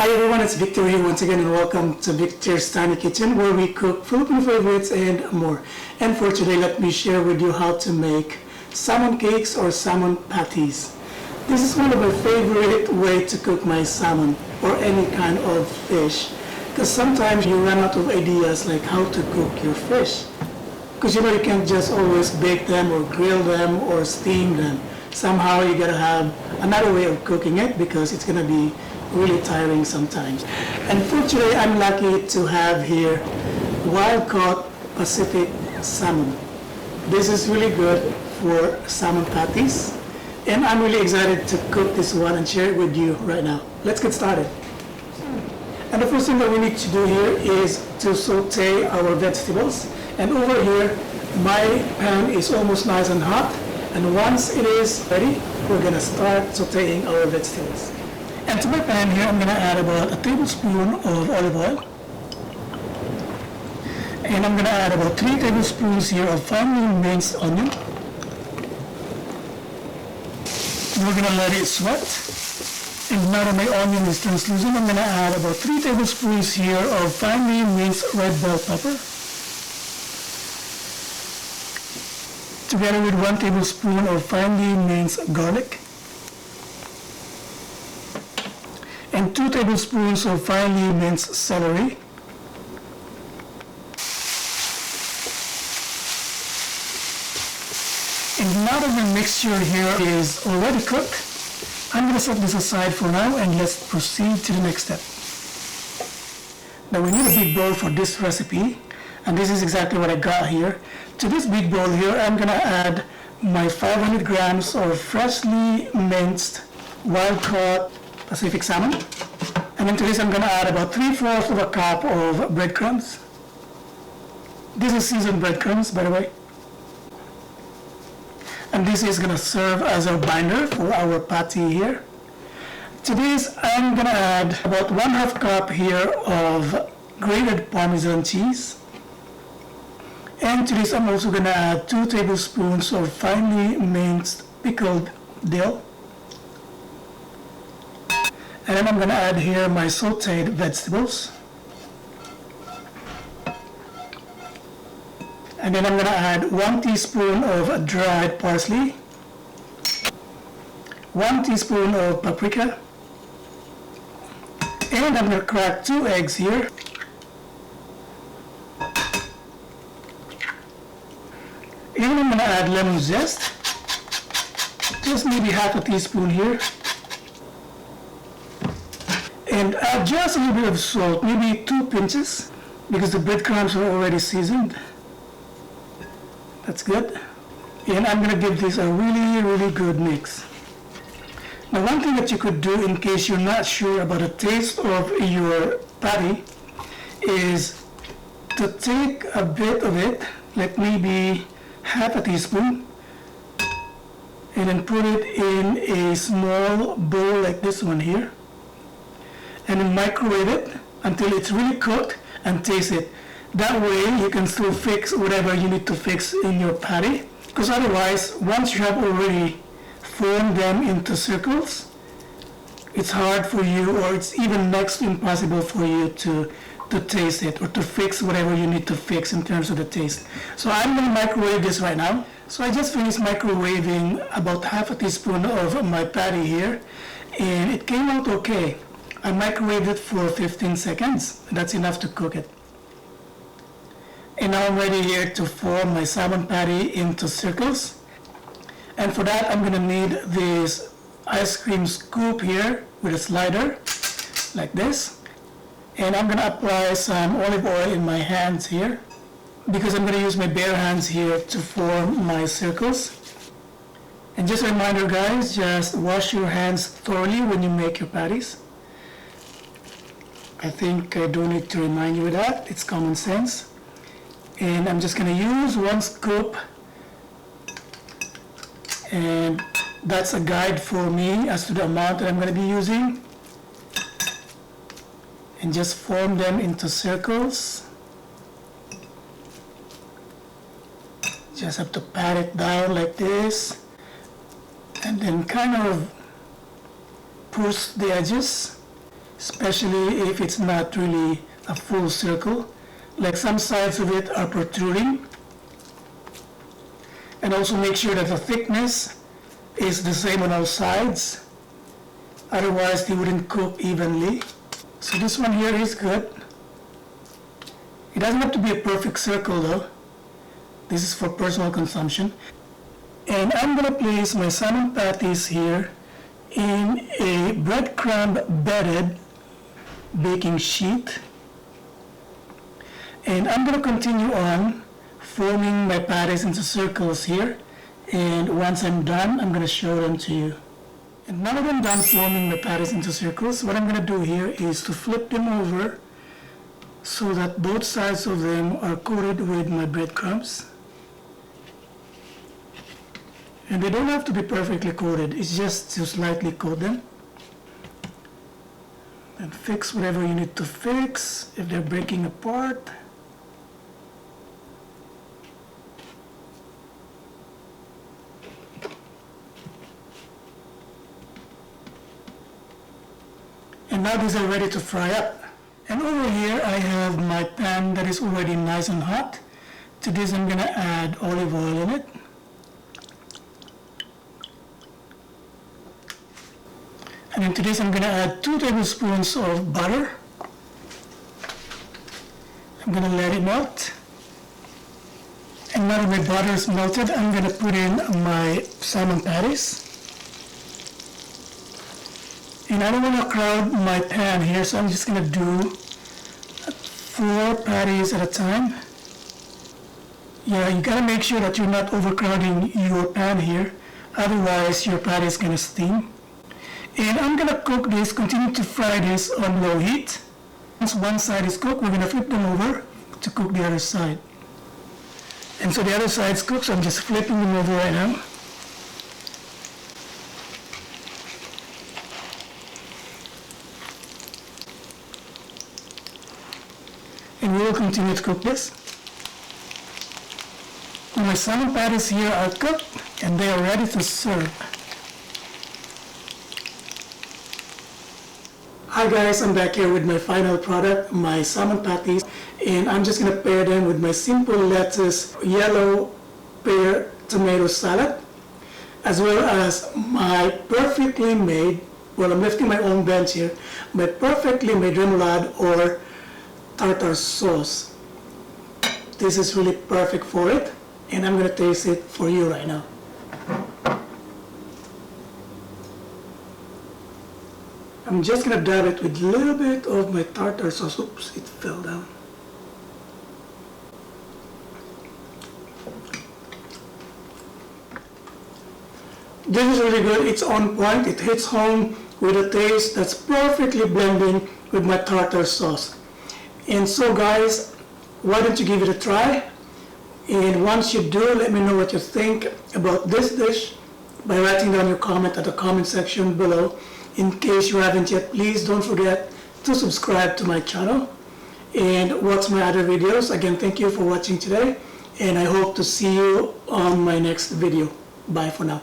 Hi everyone, it's Victor here once again and welcome to Victor's Tiny Kitchen where we cook Filipino favorites and more. And for today, let me share with you how to make salmon cakes or salmon patties. This is one of my favorite way to cook my salmon or any kind of fish, because sometimes you run out of ideas like how to cook your fish. Because you can't just always bake them or grill them or steam them. Somehow you gotta have another way of cooking it because it's gonna be really tiring sometimes. And for today, I'm lucky to have here wild-caught Pacific salmon. This is really good for salmon patties, and I'm really excited to cook this one and share it with you right now. Let's get started. And the first thing that we need to do here is to saute our vegetables. And over here, my pan is almost nice and hot. And once it is ready, we're gonna start sauteing our vegetables. And to my pan here, I'm gonna add about a tablespoon of olive oil. And I'm gonna add about 3 tablespoons here of finely minced onion. We're gonna let it sweat. And now that my onion is translucent, I'm gonna add about 3 tablespoons here of finely minced red bell pepper, together with 1 tablespoon of finely minced garlic, and 2 tablespoons of finely minced celery, and now that the mixture here is already cooked, I'm going to set this aside for now and let's proceed to the next step. Now we need a big bowl for this recipe, and this is exactly what I got here. To this big bowl here, I'm going to add my 500 grams of freshly minced wild-caught Pacific salmon. And then to this, I'm going to add about 3/4 of a cup of breadcrumbs. This is seasoned breadcrumbs, by the way. And this is going to serve as our binder for our patty here. To this, I'm going to add about 1/2 cup here of grated parmesan cheese. And to this, I'm also going to add 2 tablespoons of finely minced pickled dill. And then I'm going to add here my sauteed vegetables. And then I'm going to add 1 teaspoon of dried parsley, 1 teaspoon of paprika, and I'm going to crack 2 eggs here. And I'm going to add lemon zest, just maybe 1/2 teaspoon here. And add just a little bit of salt, maybe 2 pinches, because the breadcrumbs are already seasoned. That's good. And I'm going to give this a really good mix. Now one thing that you could do in case you're not sure about the taste of your patty is to take a bit of it, like maybe 1/2 teaspoon, and then put it in a small bowl like this one here, and then microwave it until it's really cooked and taste it. That way you can still fix whatever you need to fix in your patty, because otherwise, once you have already formed them into circles, it's hard for you, or it's even next to impossible for you to taste it or to fix whatever you need to fix in terms of the taste. So I'm going to microwave this right now. So I just finished microwaving about 1/2 teaspoon of my patty here, and it came out okay. I microwaved it for 15 seconds. That's enough to cook it. And now I'm ready here to form my salmon patty into circles. And for that, I'm going to need this ice cream scoop here with a slider, like this. And I'm going to apply some olive oil in my hands here, because I'm going to use my bare hands here to form my circles. And just a reminder, guys, just wash your hands thoroughly when you make your patties. I think I don't need to remind you of that. It's common sense. And I'm just going to use 1 scoop, and that's a guide for me as to the amount that I'm going to be using, and just form them into circles. Just have to pat it down like this, and then kind of push the edges especially if it's not really a full circle, like some sides of it are protruding. And also make sure that the thickness is the same on all sides, otherwise they wouldn't cook evenly. So this one here is good. It doesn't have to be a perfect circle though. This is for personal consumption. And I'm going to place my salmon patties here in a breadcrumb bedded baking sheet. And I'm going to continue on forming my patties into circles here. And once I'm done, I'm going to show them to you. And now that I'm done forming my patties into circles, what I'm going to do here is to flip them over so that both sides of them are coated with my breadcrumbs. And they don't have to be perfectly coated, it's just to slightly coat them. And fix whatever you need to fix if they're breaking apart. And now these are ready to fry up. And over here I have my pan that is already nice and hot. To this I'm going to add olive oil in it. And into this I'm going to add 2 tablespoons of butter. I'm going to let it melt. And now that my butter is melted, I'm going to put in my salmon patties. And I don't want to crowd my pan here, so I'm just going to do 4 patties at a time. Yeah, you got to make sure that you're not overcrowding your pan here, otherwise your patty is going to steam. And I'm going to cook this, continue to fry this on low heat. Once one side is cooked, we're going to flip them over to cook the other side. And so the other side's cooked, so I'm just flipping them over right now. And we will continue to cook this. Now my salmon patties here are cooked and they are ready to serve. Hi guys, I'm back here with my final product, my salmon patties, and I'm just going to pair them with my simple lettuce yellow pear tomato salad, as well as my perfectly made, well, I'm lifting my own bench here, my perfectly made remoulade or tartar sauce. This is really perfect for it, and I'm going to taste it for you right now. I'm just going to dab it with a little bit of my tartar sauce. Oops, it fell down. This is really good. It's on point. It hits home with a taste that's perfectly blending with my tartar sauce. And so guys, why don't you give it a try? And once you do, let me know what you think about this dish by writing down your comment at the comment section below. In case you haven't yet, please don't forget to subscribe to my channel and watch my other videos. Again, thank you for watching today, and I hope to see you on my next video. Bye for now.